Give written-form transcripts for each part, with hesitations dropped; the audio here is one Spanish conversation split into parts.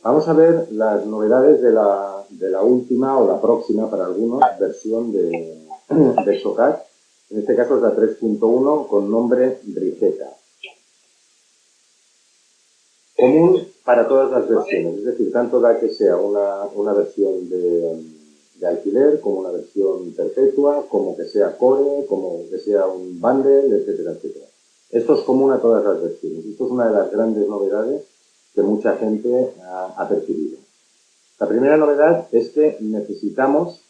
Vamos a ver las novedades de la última o la próxima, para algunos, versión de Exocad. En este caso es la 3.1 con nombre Riceta. Común para todas las versiones, es decir, tanto da que sea una versión de alquiler, como una versión perpetua, como que sea core, como que sea un bundle, etcétera, etcétera. Esto es común a todas las versiones. Esto es una de las grandes novedades que mucha gente ha percibido. La primera novedad es que necesitamos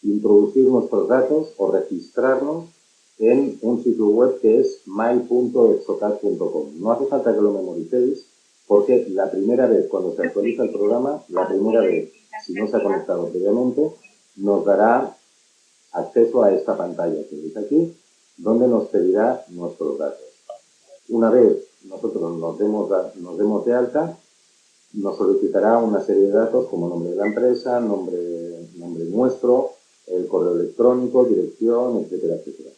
introducir nuestros datos o registrarnos en un sitio web que es my.exocad.com. No hace falta que lo memoricéis, porque la primera vez, cuando se actualiza el programa, la primera vez, si no se ha conectado previamente, nos dará acceso a esta pantalla que veis aquí, donde nos pedirá nuestros datos. Una vez nosotros nos demos de alta, nos solicitará una serie de datos como nombre de la empresa, nombre nuestro, el correo electrónico, dirección, etcétera, etcétera.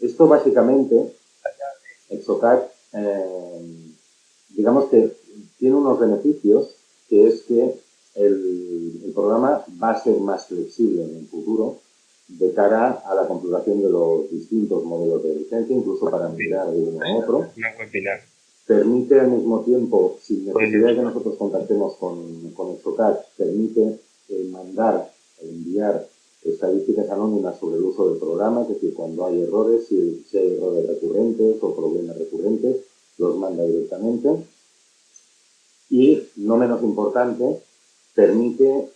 Esto básicamente, Exocad, digamos que tiene unos beneficios, que es que el programa va a ser más flexible en el futuro de cara a la configuración de los distintos modelos de licencia, incluso para migrar de uno a otro. Permite al mismo tiempo, sin necesidad de que nosotros contactemos con Exocad, permite mandar e enviar estadísticas anónimas sobre el uso del programa, es decir, cuando hay errores, si hay errores recurrentes o problemas recurrentes, los manda directamente. Y, no menos importante, permite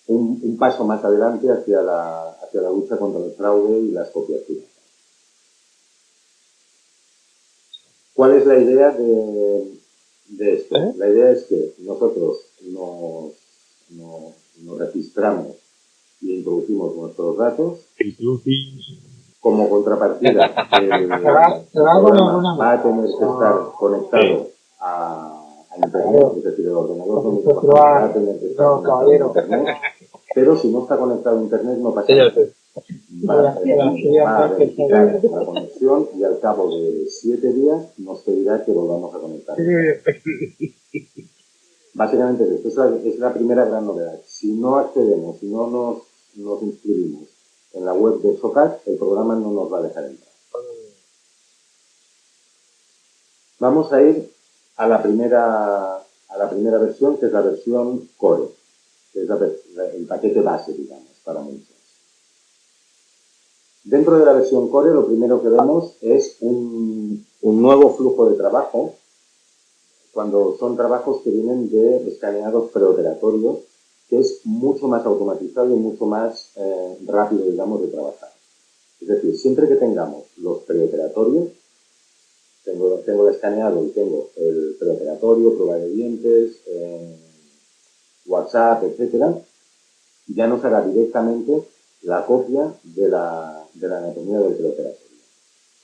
un paso más adelante hacia la lucha contra el fraude y las copias piratas. ¿Cuál es la idea de esto? La idea es que nosotros nos registramos y introducimos nuestros datos. Como contrapartida, el programa va a tener que estar conectado a Internet, es decir, el ordenador donde va a tener que estar conectado a Internet, pero si no está conectado a Internet no pasa nada. Va a verificar la conexión y al cabo de 7 días nos pedirá que volvamos a conectar. Básicamente esto es la primera gran novedad. Si no accedemos, si no nos inscribimos en la web de Exocad, el programa no nos va a dejar entrar. Vamos a ir a la primera versión, que es la versión Core, que es el paquete base, digamos, para muchos. Dentro de la versión Core, lo primero que vemos es un nuevo flujo de trabajo, cuando son trabajos que vienen de escaneados preoperatorios, que es mucho más automatizado y mucho más rápido, digamos, de trabajar. Es decir, siempre que tengamos los preoperatorios, tengo el escaneado y tengo el preoperatorio, prueba de dientes, WhatsApp, etcétera, ya nos hará directamente la copia de la anatomía del preoperatorio.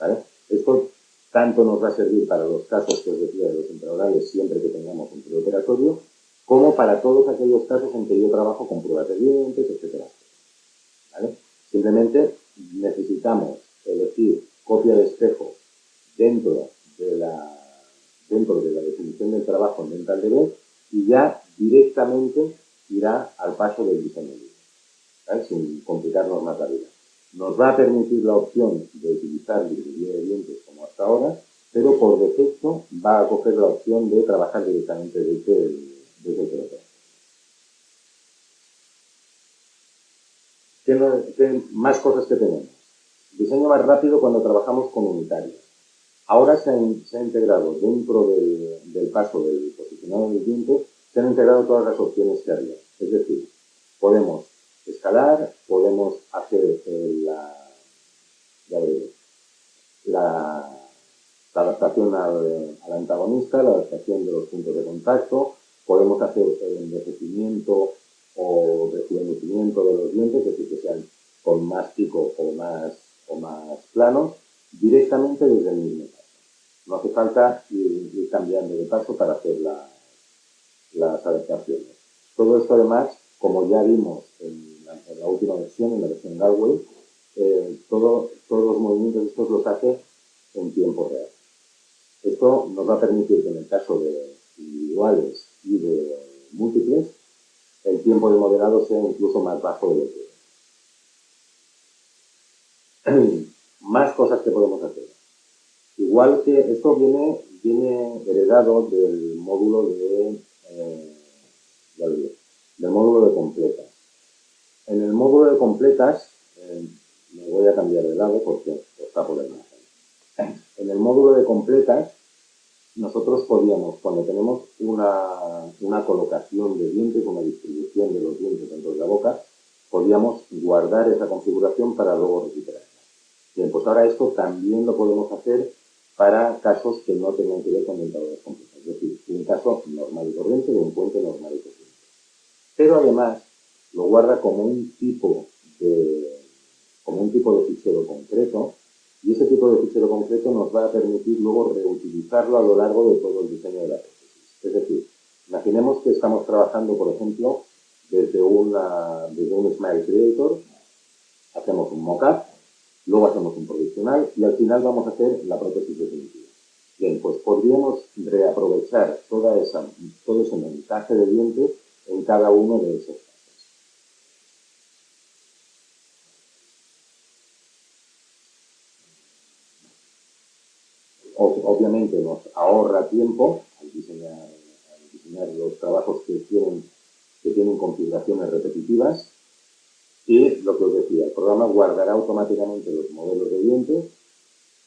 ¿Vale? Esto tanto nos va a servir para los casos que os decía de los intraorales, siempre que tengamos un preoperatorio, como para todos aquellos casos en que yo trabajo con pruebas de dientes, etcétera. ¿Vale? Simplemente necesitamos elegir copia de espejo dentro de la definición del trabajo en DentalDB y ya directamente irá al paso del diseño libre, ¿vale? Sin complicarnos más la vida. Nos va a permitir la opción de utilizar librería de dientes como hasta ahora, pero por defecto va a coger la opción de trabajar directamente desde el programa. ¿Qué más cosas que tenemos? Diseño más rápido cuando trabajamos con unitarios. Ahora se ha integrado dentro del paso del posicionado del diente, se han integrado todas las opciones que había. Es decir, podemos escalar, podemos hacer la adaptación al antagonista, la adaptación de los puntos de contacto, podemos hacer el envejecimiento o rejuvenecimiento de los dientes, es decir, que sean con más pico o más planos, directamente desde el mismo paso. No hace falta ir cambiando de paso para hacer las adaptaciones. Todo esto, además, como ya vimos en la última versión, en la versión Galway, todos los movimientos estos los hace en tiempo real. Esto nos va a permitir que en el caso de individuales y de múltiples, el tiempo de modelado sea incluso más bajo de lo que más cosas que podemos hacer. Igual que esto viene heredado del módulo del módulo de completas. En el módulo de completas, me voy a cambiar de lado porque está por la imagen. En el módulo de completas, nosotros podíamos, cuando tenemos una colocación de dientes, una distribución de los dientes dentro de la boca, podíamos guardar esa configuración para luego recuperarla. Bien, pues ahora esto también lo podemos hacer para casos que no tengan que ver con dentaduras completas. Es decir, un caso normal y corriente de un puente normal y corriente. Pero además lo guarda como un tipo de fichero concreto, y ese tipo de fichero concreto nos va a permitir luego reutilizarlo a lo largo de todo el diseño de la prótesis. Es decir, imaginemos que estamos trabajando, por ejemplo, desde un Smile Creator, hacemos un mock-up, luego hacemos un provisional y al final vamos a hacer la prótesis definitiva. Bien, pues podríamos reaprovechar todo ese montaje de dientes en cada uno de esos casos. Obviamente nos ahorra tiempo al diseñar los trabajos que tienen configuraciones repetitivas, y lo que os decía, el programa guardará automáticamente los modelos de dientes,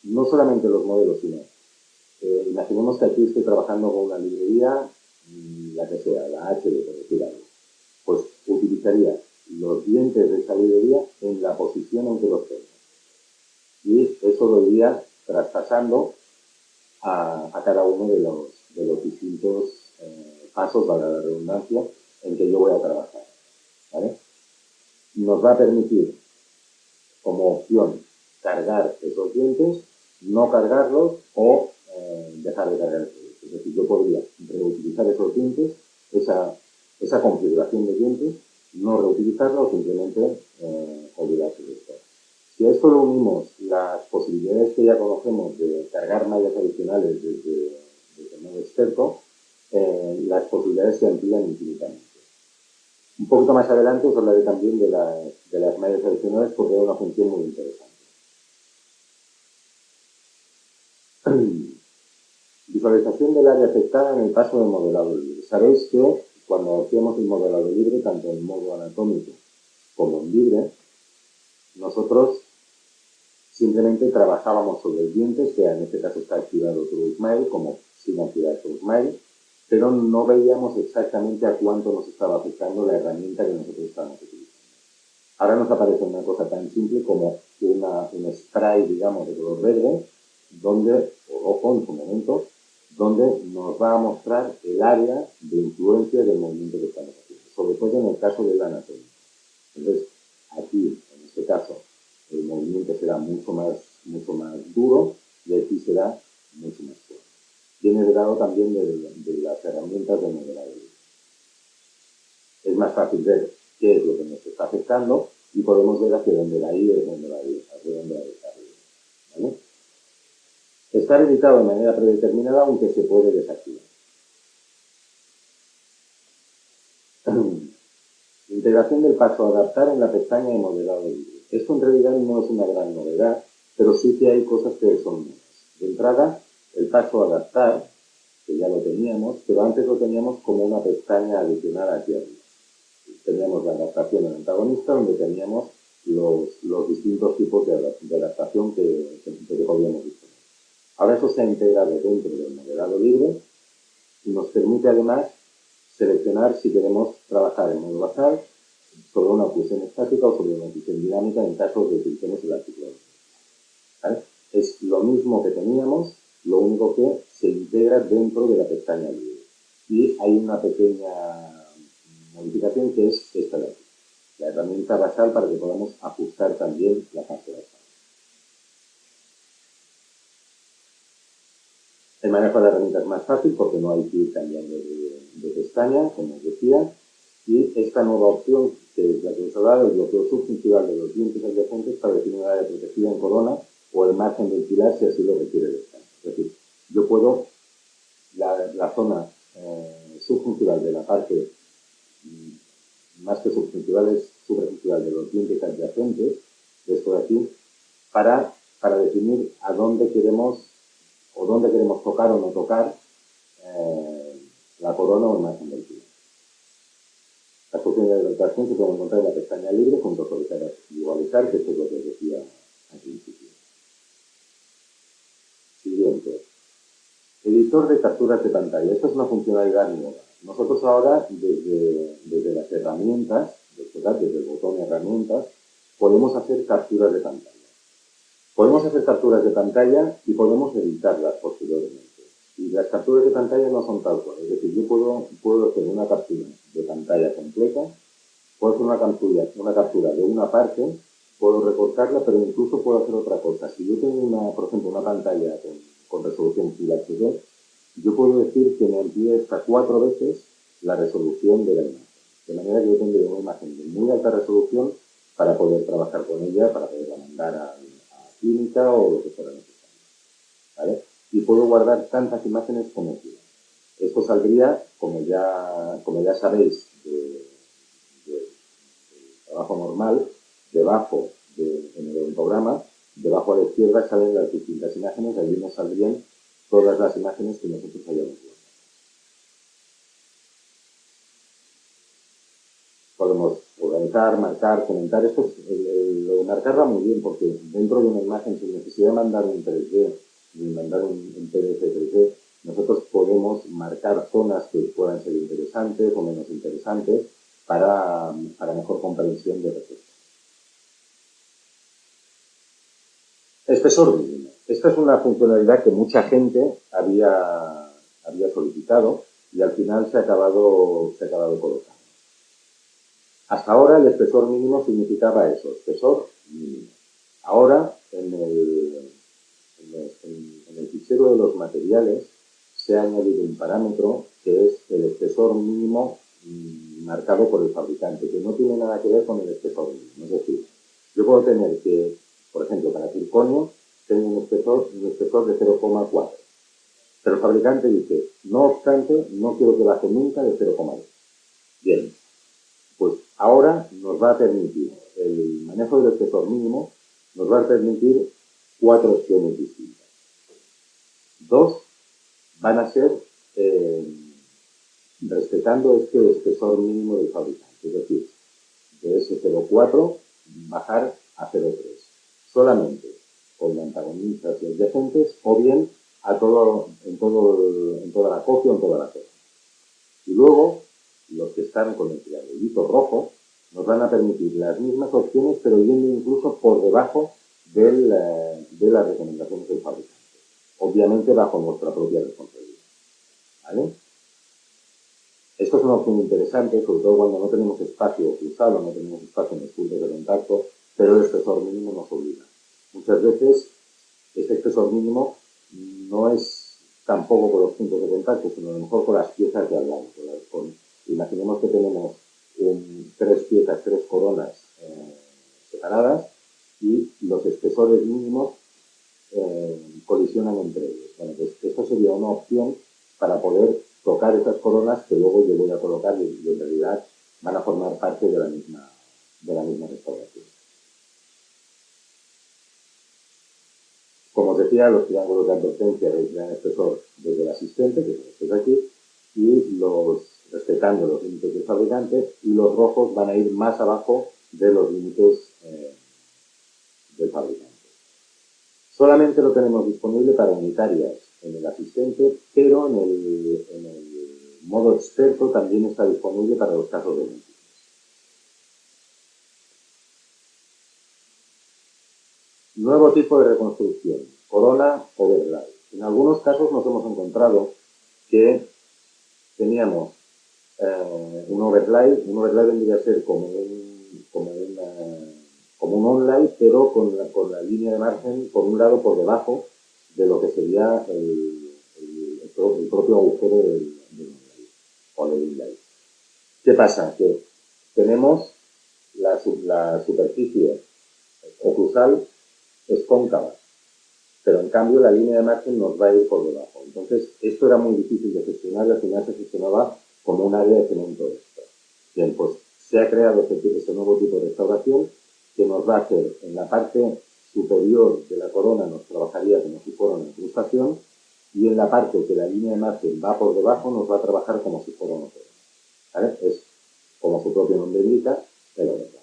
no solamente los modelos, sino imaginemos que aquí estoy trabajando con una librería, la que sea, la HD, por decir algo. Pues utilizaría los dientes de esa librería en la posición en que los tengo. Y eso lo iría traspasando a cada uno de los distintos pasos, para la redundancia, en que yo voy a trabajar. ¿Vale? Nos va a permitir, como opción, cargar esos dientes, no cargarlos o dejar de cargar esos dientes. Es decir, yo podría reutilizar esos dientes, esa configuración de dientes, no reutilizarla o simplemente olvidarse de esto. Si a esto le unimos las posibilidades que ya conocemos de cargar mallas adicionales desde el modo experto, las posibilidades se amplían infinitamente. Un poquito más adelante os hablaré también de las mallas adicionales, porque es una función muy interesante. Visualización del área afectada en el paso de modelado libre. Sabéis que cuando hacíamos el modelado libre, tanto en modo anatómico como en libre, nosotros simplemente trabajábamos sobre el diente, que en este caso está activado TrueSmile, como sin activar TrueSmile, pero no veíamos exactamente a cuánto nos estaba afectando la herramienta que nosotros estábamos utilizando. Ahora nos aparece una cosa tan simple como un spray, digamos, de color verde, o rojo en su momento, donde nos va a mostrar el área de influencia del movimiento que estamos haciendo, sobre todo en el caso de la anatomía. Entonces, aquí, en este caso, el movimiento será mucho más duro y aquí será mucho más suave. Viene heredado también de las herramientas de modelado. Es más fácil ver qué es lo que nos está afectando y podemos ver hacia dónde va a ir, hacia dónde va a ir. ¿Vale? Está editado de manera predeterminada, aunque se puede desactivar. Integración del paso a adaptar en la pestaña de modelado libre. Esto en realidad no es una gran novedad, pero sí que hay cosas que son nuevas. De entrada, el paso a adaptar, que ya lo teníamos, pero antes lo teníamos como una pestaña adicional aquí arriba. Teníamos la adaptación del antagonista, donde teníamos los distintos tipos de adaptación que podíamos disponer. Ahora eso se ha integrado dentro del modelado libre y nos permite además seleccionar si queremos trabajar en modo basal, sobre una oclusión estática o sobre una oclusión dinámica en caso de fricciones en la articulación. ¿Vale? Es lo mismo que teníamos, lo único que se integra dentro de la pestaña libre. Y hay una pequeña modificación que es esta de aquí, la herramienta basal, para que podamos ajustar también la fase basal. El manejo de la herramienta es más fácil porque no hay que ir cambiando de pestaña, como os decía, y esta nueva opción, que es la que os he dado, el bloqueo subjuntival de los dientes adyacentes para definir una área protegida en corona o el margen del pilar si así lo requiere el escáner. Es decir, yo puedo, la zona subjuntival de la parte, más que subjuntival, es suprajuntival de los dientes adyacentes, de esto de aquí, para definir a dónde queremos tocar o no tocar la corona o imagen del pie. Las funciones de rotación se pueden encontrar en la pestaña libre junto a solicitar y igualizar, que esto es lo que decía al principio. Siguiente. Editor de capturas de pantalla. Esta es una funcionalidad nueva. Nosotros ahora, desde las herramientas, desde el botón herramientas, podemos hacer capturas de pantalla. Podemos hacer capturas de pantalla y podemos editarlas posteriormente. Y las capturas de pantalla no son tal cual. Es decir, yo puedo hacer una captura de pantalla completa, puedo hacer una captura de una parte, puedo recortarla, pero incluso puedo hacer otra cosa. Si yo tengo, por ejemplo, una pantalla con resolución Full HD, yo puedo decir que me amplíe hasta 4 veces la resolución de la imagen. De manera que yo tendré una imagen de muy alta resolución para poder trabajar con ella, para poderla mandar a clínica o lo que fuera necesario, ¿vale? Y puedo guardar tantas imágenes como quiera. Esto saldría, como ya sabéis, del trabajo normal, debajo en el ontograma, debajo a la izquierda salen las distintas imágenes, allí nos saldrían todas las imágenes que nosotros hayamos guardado. Podemos organizar, marcar, comentar. Esto lo de marcar va muy bien porque dentro de una imagen, sin necesidad de mandar un 3D ni mandar un PDF 3D, nosotros podemos marcar zonas que puedan ser interesantes o menos interesantes para mejor comprensión de recursos. Espesor mínimo. Esta es una funcionalidad que mucha gente había solicitado y al final se ha acabado colocando. Hasta ahora el espesor mínimo significaba eso, espesor mínimo. Ahora en el fichero de los materiales se ha añadido un parámetro que es el espesor mínimo marcado por el fabricante, que no tiene nada que ver con el espesor mínimo. Es decir, yo puedo tener que, por ejemplo, para circonio, tengo un espesor de 0,4. Pero el fabricante dice, no obstante, no quiero que baje nunca de 0,2. Bien, pues ahora nos va a permitir, el manejo del espesor mínimo, nos va a permitir 4 opciones distintas. 2 van a ser respetando este espesor mínimo del fabricante, es decir, de ese 0,4 bajar a 0,3, solamente con antagonistas y adyacentes o bien en toda la copia o en toda la zona. Y luego, los que están con el triangulito rojo nos van a permitir las mismas opciones, pero yendo incluso por debajo de las recomendaciones del fabricante. Obviamente bajo nuestra propia responsabilidad. ¿Vale? Esto es una opción interesante, sobre todo cuando no tenemos espacio cruzado, no tenemos espacio en los puntos de contacto, pero el espesor mínimo nos obliga. Muchas veces este espesor mínimo no es tampoco con los puntos de contacto, sino a lo mejor con las piezas de al lado. Imaginemos que tenemos 3 piezas, 3 coronas separadas y los espesores mínimos colisionan entre ellos. Bueno, pues esto sería una opción para poder tocar esas coronas que luego yo voy a colocar y en realidad van a formar parte de la misma restauración. Como os decía, los triángulos de advertencia retiran el espesor desde el asistente, que es estos de aquí, y respetando los límites del fabricante, y los rojos van a ir más abajo de los límites del fabricante. Solamente lo tenemos disponible para unitarias en el asistente, pero en el modo experto también está disponible para los casos de múltiples. Nuevo tipo de reconstrucción, corona overlay. En algunos casos nos hemos encontrado que teníamos un overlay vendría a ser como un online, pero con la línea de margen por un lado por debajo de lo que sería el propio agujero del online o del inlay. ¿Qué pasa? Que tenemos la superficie oclusal es cóncava, pero en cambio la línea de margen nos va a ir por debajo. Entonces, esto era muy difícil de gestionar y al final se gestionaba como un área de cemento extra. Bien, pues se ha creado este nuevo tipo de restauración que nos va a hacer en la parte superior de la corona, nos trabajaría como si fuera una incrustación, y en la parte que la línea de margen va por debajo nos va a trabajar como si fuera una corona. ¿Vale? Es, como su propio nombre indica, el oriental.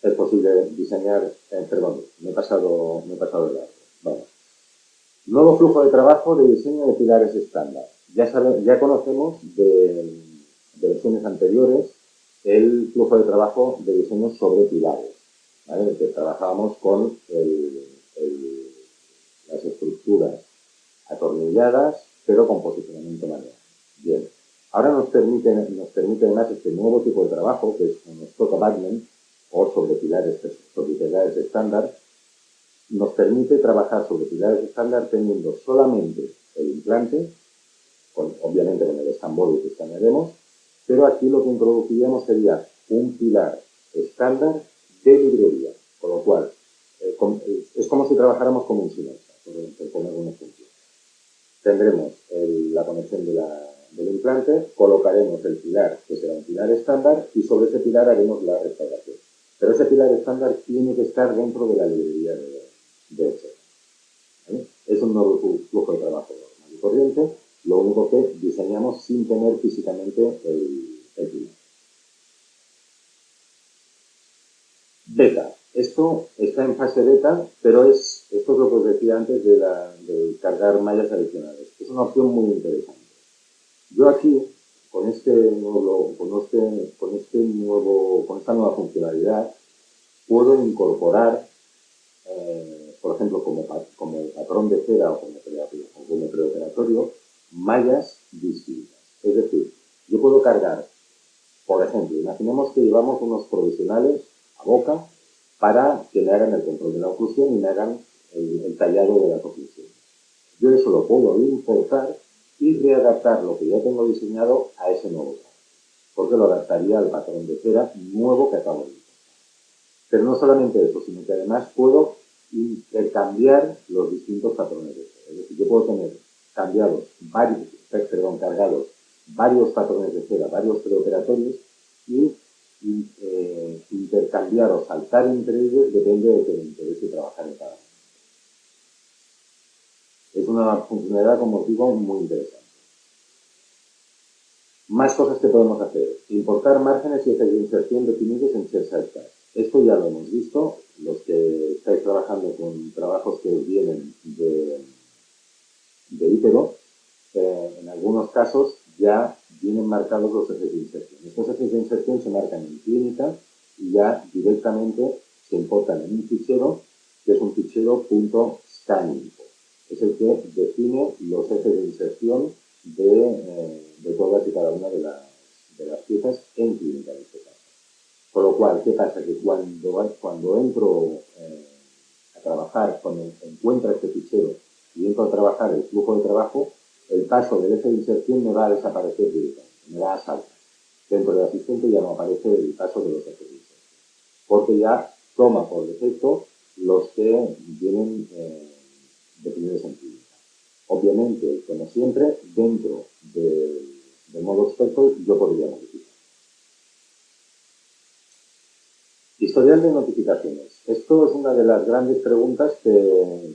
Es posible diseñar, perdón, me he pasado de largo. Vale. Nuevo flujo de trabajo de diseño de pilares estándar. Ya conocemos de versiones anteriores el flujo de trabajo de diseño sobre pilares, ¿vale? En el que trabajábamos con las estructuras atornilladas, pero con posicionamiento manual. Bien. Ahora nos permite además este nuevo tipo de trabajo, que es un stock abutment, o sobre pilares estándar, nos permite trabajar sobre pilares estándar teniendo solamente el implante, obviamente con el escambolo que escanearemos, pero aquí lo que introduciríamos sería un pilar estándar de librería, con lo cual es como si trabajáramos como un silencio, por poner un ejemplo. Tendremos la conexión del implante, colocaremos el pilar, que será un pilar estándar, y sobre ese pilar haremos la restauración. Pero ese pilar estándar tiene que estar dentro de la librería de Excel. ¿Vale? Es un nuevo flujo de trabajo normal y corriente, lo único que diseñamos sin tener físicamente el pilar. Beta. Esto está en fase beta, pero esto es lo que os decía antes de cargar mallas adicionales. Es una opción muy interesante. Yo aquí, con esta nueva funcionalidad, puedo incorporar, por ejemplo, como patrón de cera o como preoperatorio, mallas distintas. Es decir, yo puedo cargar, por ejemplo, imaginemos que llevamos unos provisionales a boca para que me hagan el control de la oclusión y me hagan el tallado de las oclusiones. Yo eso lo puedo importar y readaptar lo que ya tengo diseñado a ese nuevo trabajo, porque lo adaptaría al patrón de cera nuevo que acabo de importar. Pero no solamente eso, sino que además puedo intercambiar los distintos patrones de cera. Es decir, yo puedo tener cargados varios patrones de cera, varios preoperatorios y intercambiar o saltar entre ellos depende de que me interese trabajar en cada uno. Es una funcionalidad, como os digo, muy interesante. Más cosas que podemos hacer. Importar márgenes y ejes de inserción definidos en ShareSite. Esto ya lo hemos visto. Los que estáis trabajando con trabajos que os vienen de Ítero, en algunos casos ya vienen marcados los ejes de inserción. Estos ejes de inserción se marcan en clínica y ya directamente se importan en un fichero, que es un fichero .scanning. Es el que define los ejes de inserción de todas y cada una de las piezas en clínica, en este caso. Con lo cual, ¿qué pasa? Que cuando entro a trabajar, cuando encuentro este fichero y entro a trabajar el flujo de trabajo, el paso del eje de inserción me va a desaparecer directamente, me va a saltar. Dentro del asistente ya no aparece el paso de los ejes de inserción, porque ya toma por defecto los que vienen definidos en clínica. Obviamente, como siempre, dentro del modo experto yo podría modificar. Historial de notificaciones. Esto es una de las grandes preguntas que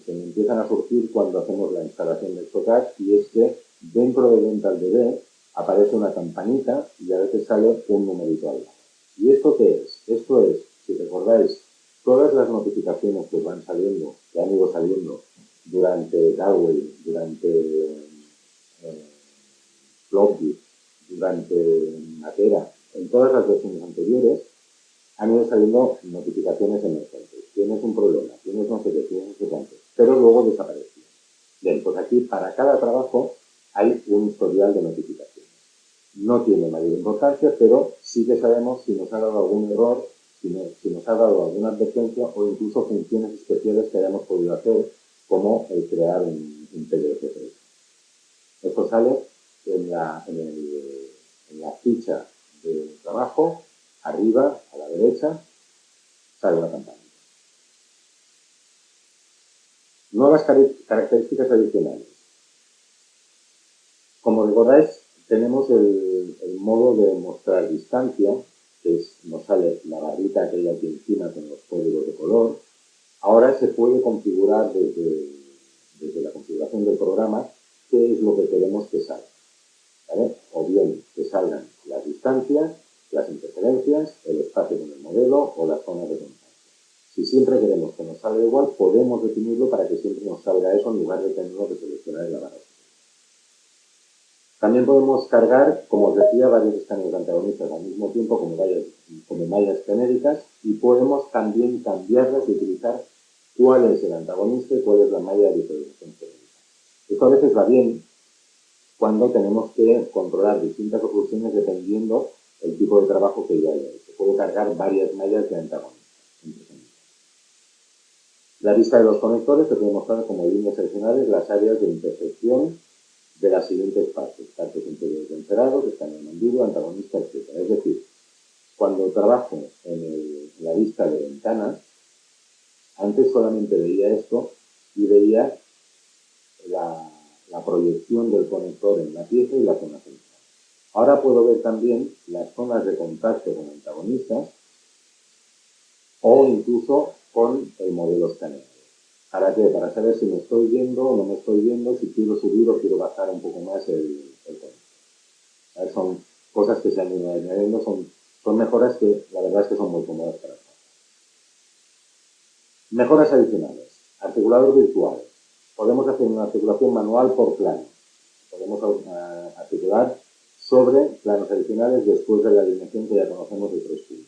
me empiezan a surgir cuando hacemos la instalación del SOCAD, y es que dentro de DentalDB aparece una campanita y a veces sale un numerito al lado. ¿Y esto qué es? Esto es, si recordáis, todas las notificaciones que van saliendo, que han ido saliendo durante Galway, durante Floppy, durante Matera, en todas las versiones anteriores, han ido saliendo notificaciones emergentes. Tienes un problema, tienes no sé qué, tienes no sé cuánto, pero luego desapareció. Bien, pues aquí para cada trabajo hay un historial de notificaciones. No tiene mayor importancia, pero sí que sabemos si nos ha dado algún error, si nos ha dado alguna advertencia o incluso funciones especiales que hayamos podido hacer, como el crear un PDF3. Esto sale en la ficha de trabajo, arriba, a la derecha, sale una campana. Nuevas características adicionales. Como recordáis, tenemos el modo de mostrar distancia, que nos sale la barrita aquella aquí encima con los códigos de color. Ahora se puede configurar desde la configuración del programa qué es lo que queremos que salga, ¿vale? O bien que salgan las distancias, las interferencias, el espacio con el modelo o las zonas de contacto. Si siempre queremos que nos salga igual, podemos definirlo para que siempre nos salga eso en lugar de tenerlo que seleccionar en la barra. También podemos cargar, como os decía, varios escáneres antagonistas al mismo tiempo como mallas genéricas, y podemos también cambiarlas y utilizar cuál es el antagonista y cuál es la malla de visualización genérica. Esto a veces va bien cuando tenemos que controlar distintas oclusiones dependiendo el tipo de trabajo que ya haya hecho. Puedo cargar varias mallas de antagonistas. La lista de los conectores se puede mostrar como líneas seccionales las áreas de intersección de las siguientes partes interiores encerrados, escáner mandíbula, antagonista, etc. Es decir, cuando trabajo en la lista de ventanas, antes solamente veía esto y veía la proyección del conector en la pieza y la zona central. Ahora puedo ver también las zonas de contacto con antagonistas o incluso con el modelo escaneado. ¿Para qué? Para saber si me estoy viendo o no me estoy viendo, si quiero subir o quiero bajar un poco más el conector. Son cosas que se han ido añadiendo, son mejoras que la verdad es que son muy cómodas para trabajar. Mejoras adicionales. Articulador virtual. Podemos hacer una articulación manual por plano. Podemos articular sobre planos adicionales después de la alineación que ya conocemos de 3 puntos.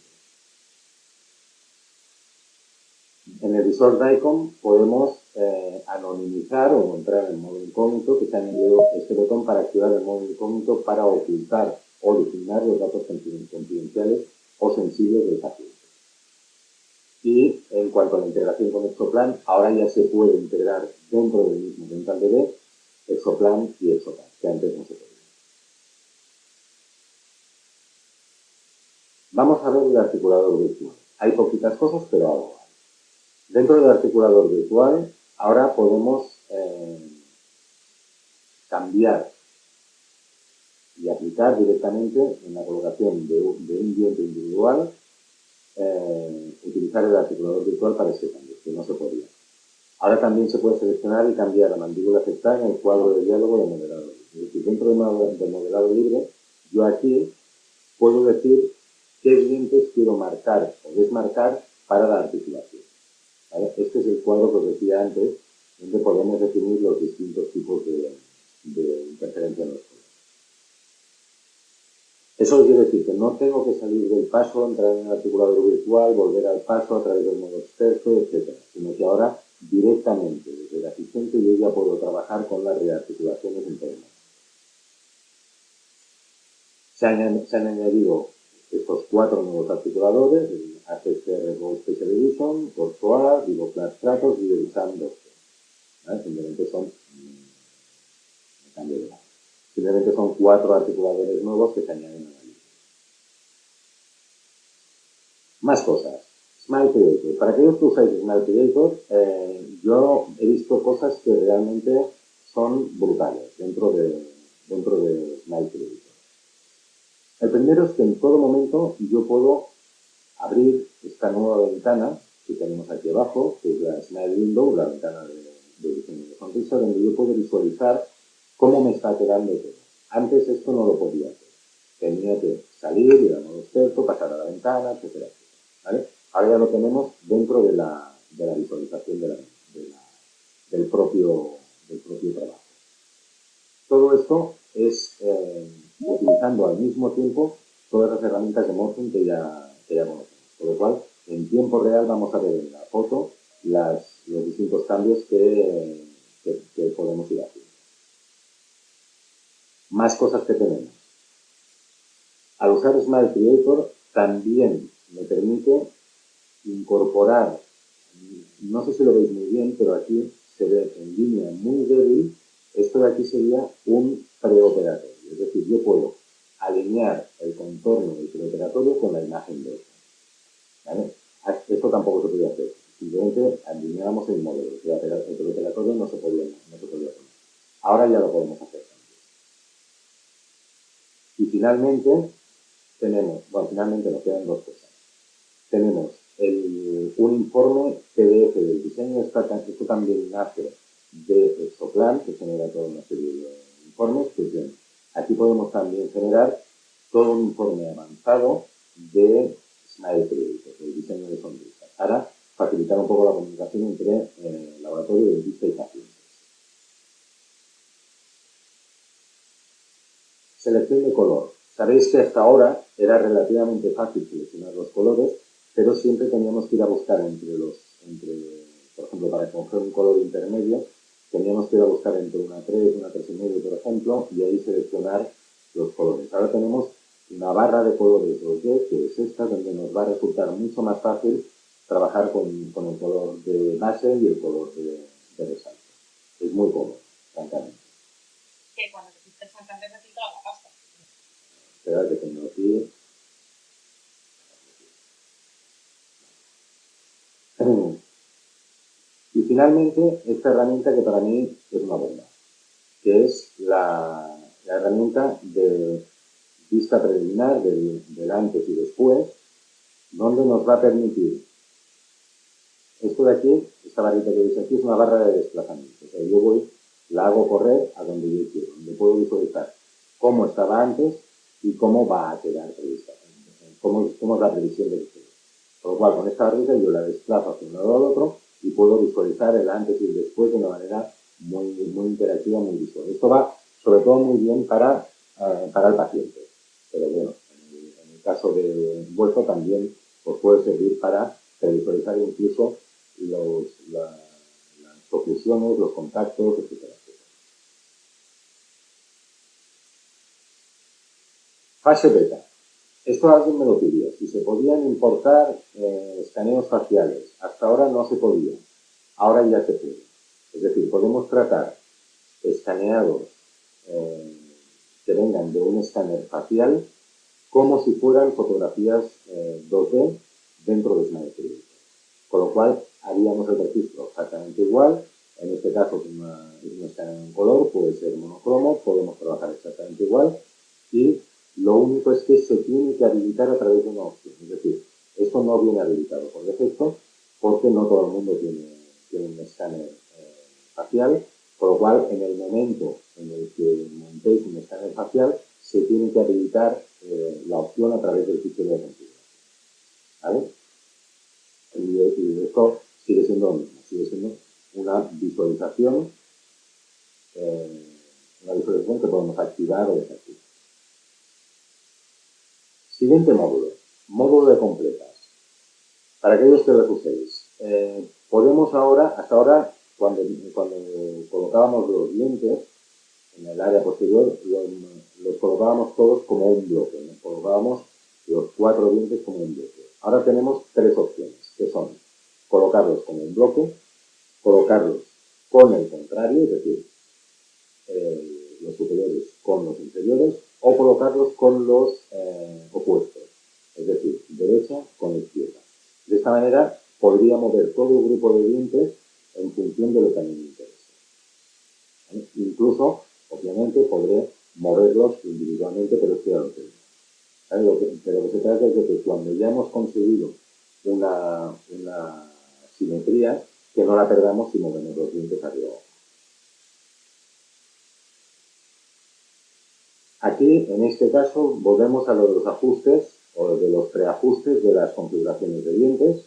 En el visor DICOM podemos anonimizar o entrar en modo incógnito, que se ha añadido este botón para activar el modo incógnito para ocultar o eliminar los datos confidenciales o sensibles del paciente. Y en cuanto a la integración con Exoplan, ahora ya se puede integrar dentro del mismo DentalDB Exoplan y Exoplan, que antes no se podía. Vamos a ver el articulador virtual. Hay poquitas cosas, pero algo hay. Dentro del articulador virtual, ahora podemos cambiar y aplicar directamente en la colocación de un diente individual, utilizar el articulador virtual para ese cambio, que no se podía. Ahora también se puede seleccionar y cambiar la mandíbula afectada en el cuadro de diálogo de modelado libre. Es decir, dentro del modelado libre, yo aquí puedo decir qué dientes quiero marcar o desmarcar para la articulación. ¿Vale? Este es el cuadro que os decía antes, donde podemos definir los distintos tipos de interferencia en los colores. Eso quiere decir que no tengo que salir del paso, entrar en el articulador virtual, volver al paso a través del modo experto, etc. Sino que ahora directamente desde el asistente yo ya puedo trabajar con las rearticulaciones en todo el mundo. Se han añadido estos 4 nuevos articuladores, el HSR Gold Special Edition, Corsoa, Vivoclar Stratos y el SAM 2. Simplemente son cambio de lado. Simplemente son 4 articuladores nuevos que se añaden a la lista. Más cosas. Smile Creator. Para aquellos que usáis Smile Creator, yo he visto cosas que realmente son brutales dentro de Smile Creator. El primero es que en todo momento yo puedo abrir esta nueva ventana que tenemos aquí abajo, que es la Smile Window, la ventana de diseño de sonrisa, donde yo puedo visualizar cómo me está quedando todo. Antes esto no lo podía hacer. Tenía que salir, ir al modo experto, pasar a la ventana, etcétera, etcétera. ¿Vale? Ahora ya lo tenemos dentro de la visualización del propio trabajo. Todo esto es utilizando al mismo tiempo todas las herramientas de morphing que ya conocemos. Por lo cual, en tiempo real vamos a ver en la foto los distintos cambios que podemos ir haciendo. Más cosas que tenemos. Al usar Smile Creator también me permite incorporar, no sé si lo veis muy bien, pero aquí se ve en línea muy débil, esto de aquí sería un preoperatorio. Es decir, yo puedo alinear el contorno del preoperatorio con la imagen de esto. ¿Vale? Esto tampoco se puede hacer. simplemente alineábamos el modelo. El preoperatorio no se podía poner. Ahora ya lo podemos hacer también. Y finalmente tenemos, bueno, finalmente nos quedan dos cosas. Tenemos un informe PDF del diseño. Esto también nace de Exoplan, que genera toda una serie de informes. Pues bien, aquí podemos también generar todo un informe avanzado de Smile Créditos, el diseño de sonrisas, para facilitar un poco la comunicación entre el laboratorio de dentista y pacientes. Selección de color. Sabéis que hasta ahora era relativamente fácil seleccionar los colores, pero siempre teníamos que ir a buscar por ejemplo, para escoger un color intermedio, teníamos que ir a buscar entre una 3, una 3,5, por ejemplo, y ahí seleccionar los colores. Ahora tenemos una barra de colores 2D, que es esta, donde nos va a resultar mucho más fácil trabajar con el color de base y el color de resalto. Es muy cómodo, francamente. Que cuando te hiciste el Santander me pintaba la pasta. Espera que tengo aquí. Y finalmente, esta herramienta que para mí es una bomba, que es la herramienta de vista preliminar del antes y después, donde nos va a permitir, esto de aquí, esta barrita que veis aquí, es una barra de desplazamiento. O sea, yo la hago correr a donde yo quiero, donde puedo visualizar cómo estaba antes y cómo va a quedar prevista, cómo es la previsión del futuro. Por lo cual, con esta barrita yo la desplazo hacia un lado al otro y puedo visualizar el antes y el después de una manera muy interactiva, muy visual. Esto va sobre todo muy bien para el paciente, pero bueno, en el caso de vuestro también os puede servir para visualizar incluso las oclusiones, los contactos, etcétera. Fase beta. Esto alguien me lo pidió. Si se podían importar escaneos faciales. Hasta ahora no se podía. Ahora ya se puede. Es decir, podemos tratar escaneados que vengan de un escáner facial como si fueran fotografías 2D dentro de Smile. Con lo cual haríamos el registro exactamente igual. En este caso, es un escáner en color, puede ser monocromo, podemos trabajar exactamente igual. Y lo único es que se tiene que habilitar a través de una opción. Es decir, esto no viene habilitado por defecto porque no todo el mundo tiene un escáner facial, por lo cual en el momento en el que montéis un escáner facial se tiene que habilitar la opción a través del fichero de configuración. ¿Vale? Y esto sigue siendo lo mismo, sigue siendo una visualización que podemos activar o desactivar. Siguiente módulo, módulo de completas. Para aquellos que los uséis, podemos ahora, hasta ahora, cuando colocábamos los dientes en el área posterior, los colocábamos todos como un bloque, ¿no? Colocábamos los 4 dientes como un bloque. Ahora tenemos 3 opciones, que son colocarlos como un bloque, colocarlos con el contrario, es decir, los superiores con los inferiores, o colocarlos con los opuestos, es decir, derecha con izquierda. De esta manera podría mover todo el grupo de dientes en función de lo que a mí me interesa. Incluso, obviamente, podré moverlos individualmente, pero esto ya lo tengo. Pero lo que se trata es de que cuando ya hemos conseguido una simetría, que no la perdamos si movemos los dientes arriba. Aquí, en este caso, volvemos a lo de los ajustes o de los preajustes de las configuraciones de dientes.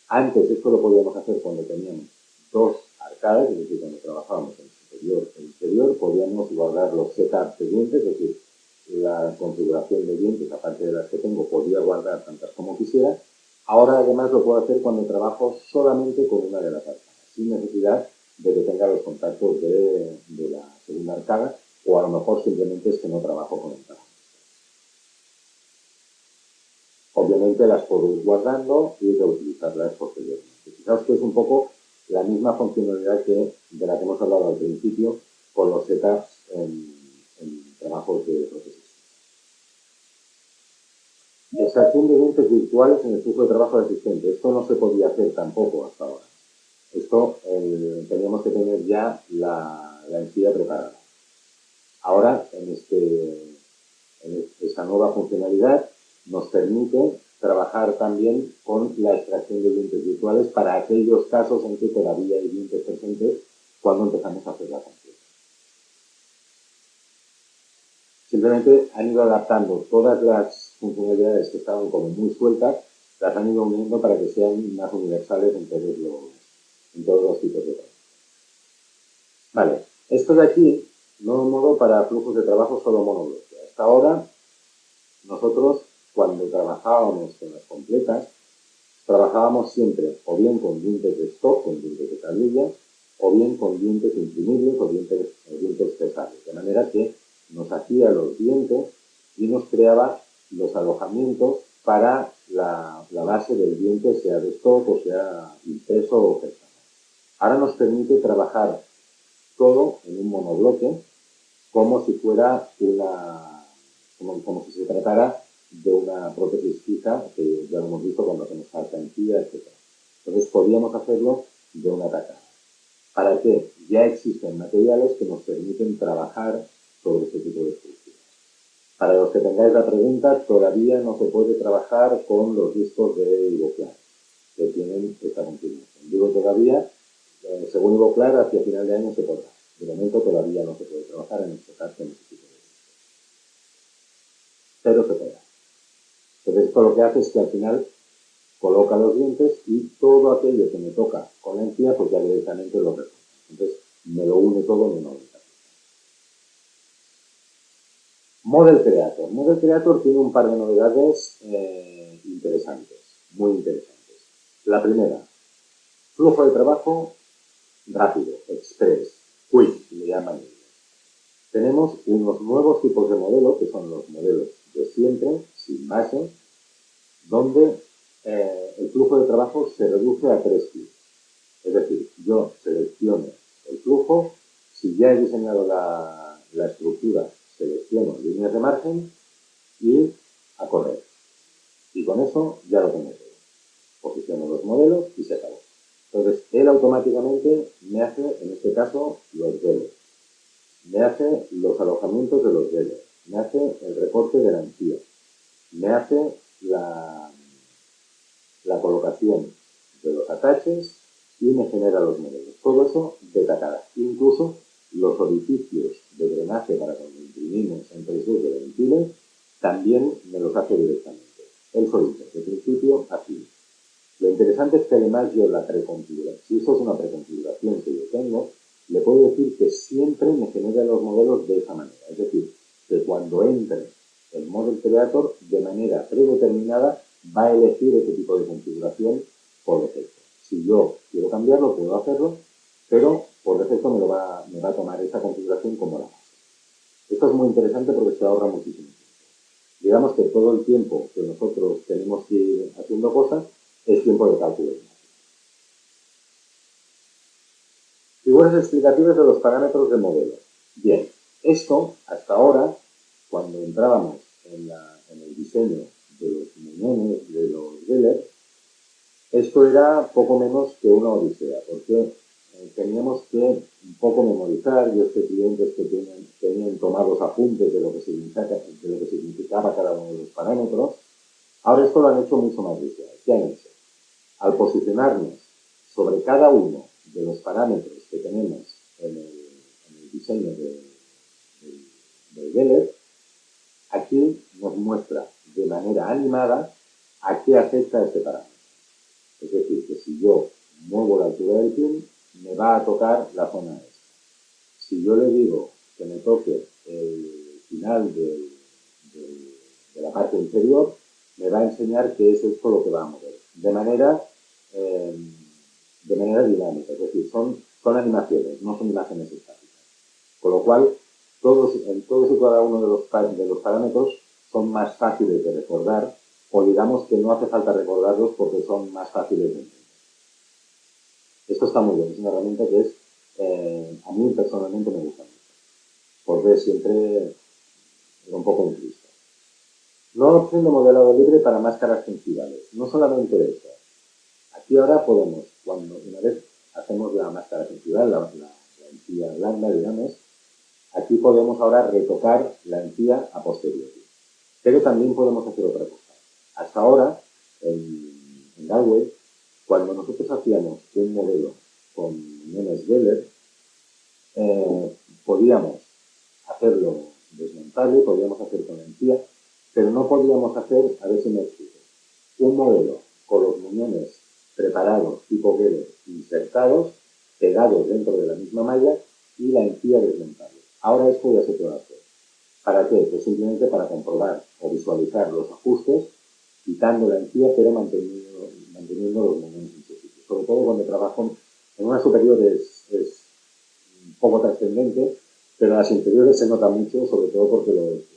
Antes esto lo podíamos hacer cuando teníamos 2 arcadas, es decir, cuando trabajábamos en superior e inferior, podíamos guardar los setups de dientes, es decir, la configuración de dientes, aparte de las que tengo, podía guardar tantas como quisiera. Ahora, además, lo puedo hacer cuando trabajo solamente con una de las arcadas, sin necesidad de que tenga los contactos de la segunda arcada, o a lo mejor simplemente es que no trabajo con el trabajo. Obviamente las puedo ir guardando y reutilizarlas posteriormente. Fijaos que es un poco la misma funcionalidad de la que hemos hablado al principio con los setups en trabajos de prótesis. Extracción de dientes virtuales en el flujo de trabajo del asistente. Esto no se podía hacer tampoco hasta ahora. Esto teníamos que tener ya la encía preparada. Ahora, esta nueva funcionalidad nos permite trabajar también con la extracción de dientes virtuales para aquellos casos en que todavía hay dientes presentes cuando empezamos a hacer la completa. Simplemente han ido adaptando todas las funcionalidades que estaban como muy sueltas, las han ido uniendo para que sean más universales en todos los tipos de trabajo. Vale, esto de aquí, nuevo modo para flujos de trabajo solo monobloque. Hasta ahora, nosotros, cuando trabajábamos con las completas, trabajábamos siempre o bien con dientes de stock, con dientes de tablilla, o bien con dientes imprimibles o dientes pesados. De manera que nos hacía los dientes y nos creaba los alojamientos para la base del diente, sea de stock o sea impreso o pesado. Ahora nos permite trabajar todo en un monobloque, como si fuera como si se tratara de una prótesis fija, que ya lo hemos visto cuando hacemos falta encía, etc. Entonces podíamos hacerlo de una tacada. ¿Para qué? Ya existen materiales que nos permiten trabajar sobre este tipo de estructuras. Para los que tengáis la pregunta, todavía no se puede trabajar con los discos de Ivoclar, que tienen esta configuración. Digo todavía, según Ivoclar, hacia final de año se podrá. De momento todavía no se puede trabajar en este caso en este tipo de discos. Pero se podrá. Entonces esto lo que hace es que al final coloca los dientes y todo aquello que me toca con la encía, pues ya directamente lo recorta. Entonces me lo une todo en una única pieza. Model Creator. Model Creator tiene un par de novedades interesantes, muy interesantes. La primera, flujo de trabajo rápido, express, quick, le llaman ellos. Tenemos unos nuevos tipos de modelo, que son los modelos de siempre, sin base, donde el flujo de trabajo se reduce a 3 clics. Es decir, yo selecciono el flujo, si ya he diseñado la estructura, selecciono líneas de margen y a correr. Y con eso ya lo tengo todo. Posiciono los modelos y se acabó. Entonces, él automáticamente me hace, en este caso, los dedos. Me hace los alojamientos de los dedos. Me hace el recorte de la encía. Me hace la colocación de los ataches y me genera los modelos. Todo eso de tacada. Incluso los orificios de drenaje para cuando imprimimos en 3D que lo ventilen, también me los hace directamente. Él solito, de principio a fin. Lo interesante es que además yo la preconfiguración, si eso es una preconfiguración que yo tengo, le puedo decir que siempre me genera los modelos de esa manera. Es decir, que cuando entre el Model Creator, de manera predeterminada, va a elegir ese tipo de configuración por defecto. Si yo quiero cambiarlo, puedo hacerlo, pero por defecto me va a tomar esa configuración como la base. Esto es muy interesante porque se ahorra muchísimo tiempo. Digamos que todo el tiempo que nosotros tenemos que ir haciendo cosas es tiempo de cálculo. Figuras explicativas de los parámetros del modelo. Bien, esto hasta ahora, cuando entrábamos en el diseño de los muñones, de los Geller, esto era poco menos que una odisea, porque teníamos que un poco memorizar, yo sé clientes que tenían tomados apuntes de lo que significaba cada uno de los parámetros. Ahora esto lo han hecho mucho más visual. ¿Qué han hecho? Al posicionarnos sobre cada uno de los parámetros que tenemos en el diseño del Geller, aquí nos muestra de manera animada a qué afecta este parámetro. Es decir, que si yo muevo la altura del pin, me va a tocar la zona esta. Si yo le digo que me toque el final de la parte inferior, me va a enseñar que es esto lo que va a mover. De manera dinámica, es decir, son animaciones, no son imágenes estáticas. Con lo cual, todos y cada uno de los parámetros son más fáciles de recordar, o digamos que no hace falta recordarlos porque son más fáciles de entender. Esto está muy bien, es una herramienta que a mí personalmente me gusta mucho, porque siempre era un poco injusto. Nueva opción de modelado libre para máscaras funcionales. No solamente eso. Aquí ahora podemos, cuando una vez hacemos la máscara funcional, la encía blanda, digamos, aquí podemos ahora retocar la encía a posteriori. Pero también podemos hacer otra cosa. Hasta ahora, en Galway, cuando nosotros hacíamos un modelo con muñones Weller, podíamos hacerlo desmontable, podíamos hacer con encía, pero no podíamos hacer, a ver si me explico, un modelo con los muñones preparados tipo Weller insertados, pegados dentro de la misma malla y la encía desmontable. Ahora esto ya se puede hacer. ¿Para qué? Pues simplemente para comprobar o visualizar los ajustes, quitando la encía, pero manteniendo los muñones en su sitio. Sobre todo cuando trabajo en una superior es un poco trascendente, pero en las inferiores se nota mucho, sobre todo porque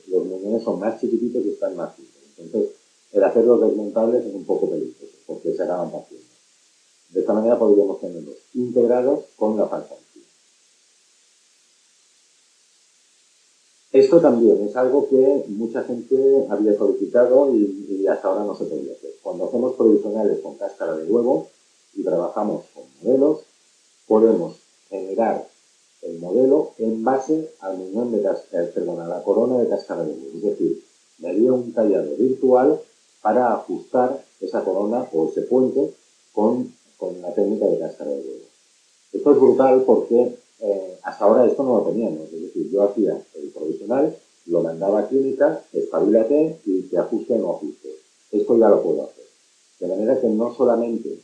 los muñones son más chiquititos y están más finos. Entonces, el hacerlos desmontables es un poco peligroso, porque se acaban partiendo. De esta manera podríamos tenerlos integrados con la falsa encía. Esto también es algo que mucha gente había solicitado y hasta ahora no se podía hacer. Cuando hacemos provisionales con cáscara de huevo y trabajamos con modelos, podemos generar el modelo en base al muñón de a la corona de cáscara de huevo. Es decir, me haría un tallado virtual para ajustar esa corona o ese puente con la técnica de cáscara de huevo. Esto es brutal porque hasta ahora esto no lo teníamos. Es decir, yo hacía el provisional, lo mandaba a clínica, espabilate y te ajuste o no ajuste. Esto ya lo puedo hacer. De manera que no solamente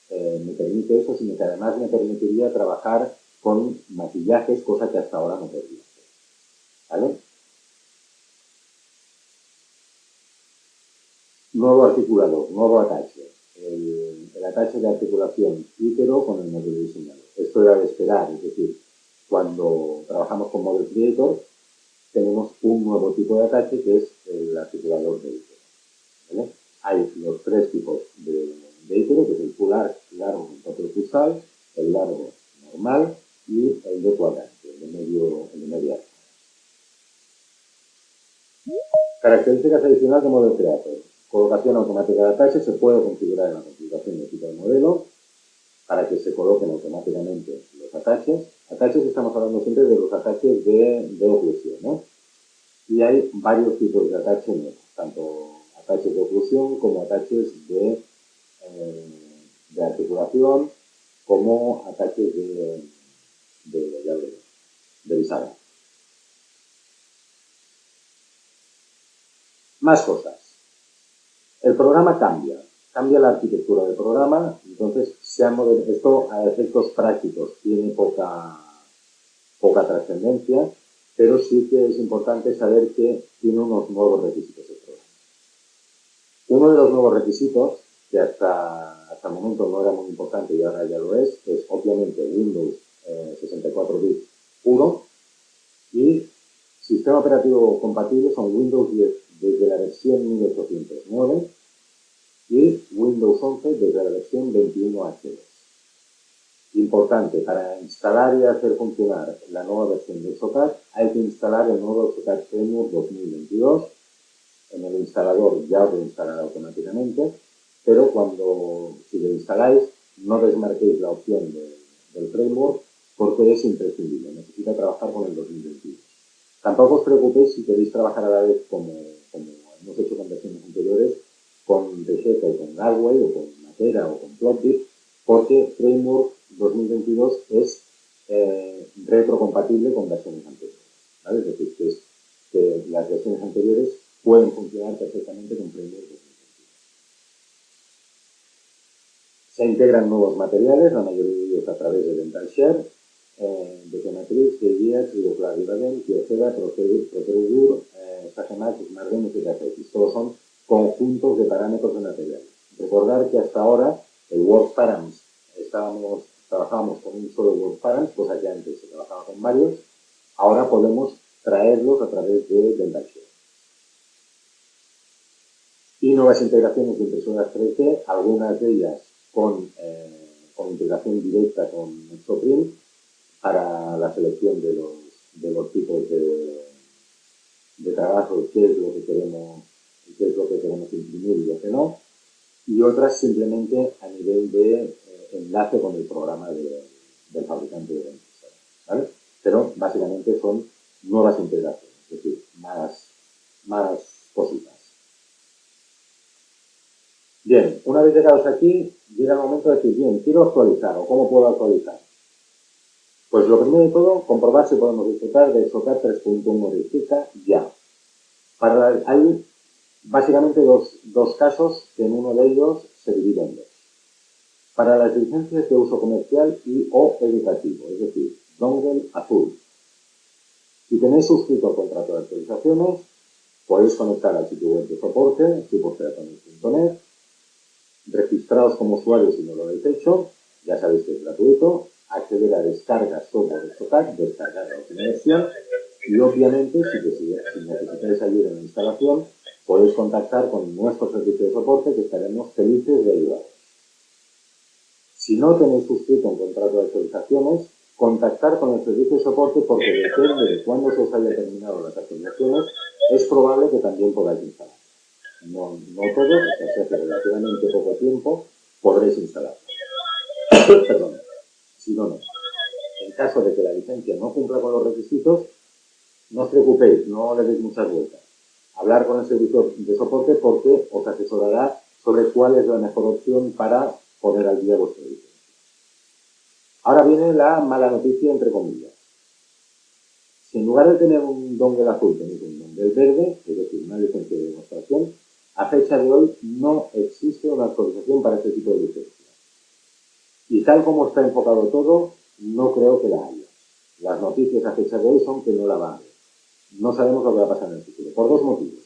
me permite eso, sino que además me permitiría trabajar con maquillajes, cosa que hasta ahora no podía hacer. ¿Vale? Nuevo articulador, nuevo atache. El atache de articulación ítero con el módulo diseñado. Esto era de esperar, es decir, cuando trabajamos con Model Creator, tenemos un nuevo tipo de atache que es el articulador de ítero. ¿Vale? Hay los tres tipos de ítero, que es el full arc largo con papel cristal, el largo normal y el de cuadrante, el de media arco. Características adicionales de Model Creator. Colocación automática de ataches. Se puede configurar en la configuración del tipo de modelo para que se coloquen automáticamente los ataches. Ataches estamos hablando siempre de los ataches de oclusión, ¿no? Y hay varios tipos de ataches nuevos, tanto ataches de oclusión como ataches de articulación, como ataches de bisagra. Más cosas. El programa cambia la arquitectura del programa, entonces esto a efectos prácticos tiene poca trascendencia, pero sí que es importante saber que tiene unos nuevos requisitos el programa. Uno de los nuevos requisitos, que hasta el momento no era muy importante y ahora ya lo es obviamente Windows 64 bits puro y sistema operativo compatible son Windows 10 desde la versión 1809 y Windows 11 desde la versión 21H2. Importante, para instalar y hacer funcionar la nueva versión de AutoCAD hay que instalar el nuevo AutoCAD Framework 2022. En el instalador ya lo instalará automáticamente, pero si lo instaláis no desmarquéis la opción del framework porque es imprescindible, necesita trabajar con el 2022. Tampoco os preocupéis si queréis trabajar a la vez como hemos hecho con versiones anteriores, con Vegeta o con Galway o con Matera o con Plotbit, porque Framework 2022 es retrocompatible con versiones anteriores. ¿Vale? Es decir, que las versiones anteriores pueden funcionar perfectamente con Framework 2022. Se integran nuevos materiales, la mayoría de ellos a través de DentalShare, de Geomatrix, GeoGears, Videoclad Ibaden, Kyocera, Proteus, Sagemax, Smartden y ZFX. Todos son conjuntos de parámetros de materiales. Recordar que hasta ahora el Work Params trabajábamos con un solo Work Params, cosa que antes se trabajaba con varios. Ahora podemos traerlos a través de DentalShare. Y nuevas integraciones de impresoras 3D, algunas de ellas con integración directa con Nexoprint para la selección de los tipos de trabajo, qué es lo que queremos qué es lo que queremos imprimir y lo que no, y otras simplemente a nivel de enlace con el programa del fabricante de la impresora, ¿vale? Pero básicamente son nuevas integraciones, es decir, más cositas. Bien, una vez llegados aquí, llega el momento de decir, bien, quiero actualizar, o cómo puedo actualizar. Pues lo primero de todo, comprobar si podemos disfrutar de SOCAD 3.1 de fija ya. Hay básicamente dos casos que en uno de ellos se dividen en dos. Para las licencias de uso comercial y o educativo, es decir, dongle azul. Si tenéis suscrito el contrato de actualizaciones, podéis conectar al sitio web de soporte, tipoferatones.net, registraos como usuarios si no lo habéis hecho, ya sabéis que es gratuito, acceder a descargas software de SOCAD, descargar la última versión, y obviamente si necesitáis ayuda en la instalación, podéis contactar con nuestro servicio de soporte que estaremos felices de ayudaros. Si no tenéis suscrito un contrato de actualizaciones, contactar con el servicio de soporte porque depende de cuándo se os haya terminado las actualizaciones, es probable que también podáis instalar. No todo, o sea, hace relativamente poco tiempo podréis instalarlo. Perdón, si no. En caso de que la licencia no cumpla con los requisitos, no os preocupéis, no le deis muchas vueltas. Hablar con el servicio de soporte porque os asesorará sobre cuál es la mejor opción para poner al día vuestro licencia. Ahora viene la mala noticia, entre comillas. Si en lugar de tener un dongle azul tenéis un dongle verde, es decir, una licencia de demostración, a fecha de hoy no existe una actualización para este tipo de licencia. Y tal como está enfocado todo, no creo que la haya. Las noticias a fecha de hoy son que no la va a haber. No sabemos lo que va a pasar en el futuro, por dos motivos.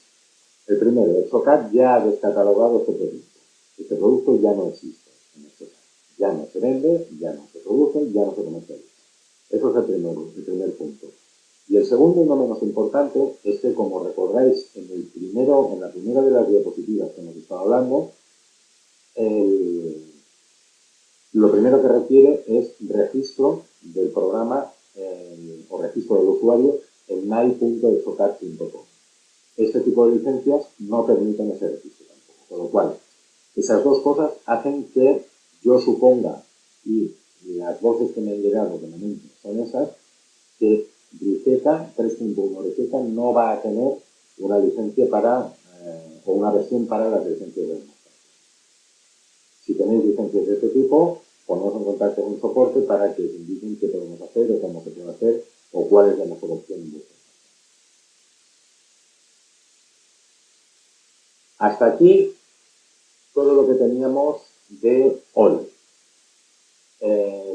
El primero, el SOCAD ya ha descatalogado este producto. Este producto ya no existe en el SOCAD. Ya no se vende, ya no se produce, ya no se comercializa. Eso es el primer punto. Y el segundo, y no menos importante, es que, como recordáis en la primera de las diapositivas que hemos estado hablando, lo primero que requiere es registro del programa o registro del usuario en my.exocad.com. Este tipo de licencias no permiten ese registro tampoco. Con lo cual, esas dos cosas hacen que yo suponga, y las voces que me han llegado de momento son esas, que Briseca 3.1 Briseca no va a tener una licencia o una versión para las licencias de demostración. Si tenéis licencias de este tipo, ponemos en contacto con soporte para que os indiquen qué podemos hacer o cómo se puede hacer o cuál es la mejor opción en vuestro caso. Hasta aquí todo lo que teníamos de hoy.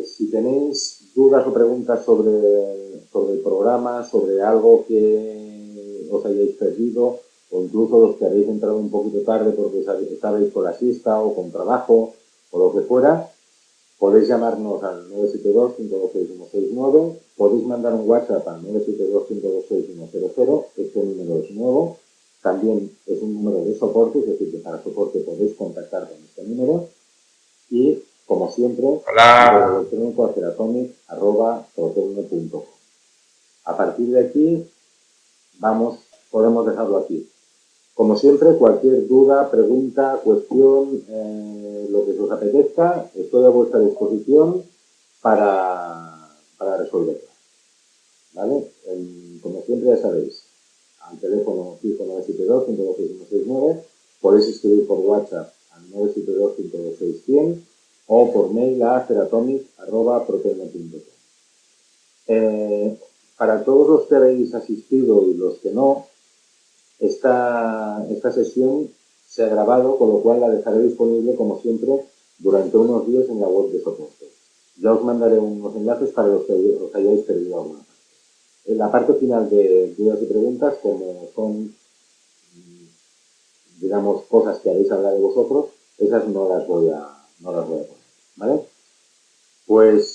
Si tenéis dudas o preguntas sobre el programa, sobre algo que os hayáis perdido, o incluso los que habéis entrado un poquito tarde porque estabais con la siesta o con trabajo o lo que fuera, podéis llamarnos al 972-526-169, podéis mandar un WhatsApp al 972-526-100, este número es nuevo, también es un número de soporte, es decir, que para soporte podéis contactar con este número, y como siempre, correo electrónico a ceratomic@protonme.com. A partir de aquí, podemos dejarlo aquí. Como siempre, cualquier duda, pregunta, cuestión, lo que os apetezca, estoy a vuestra disposición para resolverla. ¿Vale? Como siempre, ya sabéis, al teléfono fijo 972-526-169, podéis escribir por WhatsApp al 972-526-100 o por mail a ceratomic@protonme.com. Para todos los que habéis asistido y los que no, esta sesión se ha grabado, con lo cual la dejaré disponible, como siempre, durante unos días en la web de soporte. Ya os mandaré unos enlaces para los que os hayáis perdido alguna parte. En la parte final de dudas y preguntas, como son, digamos, cosas que habéis hablado vosotros, esas no las voy a poner, ¿vale? Pues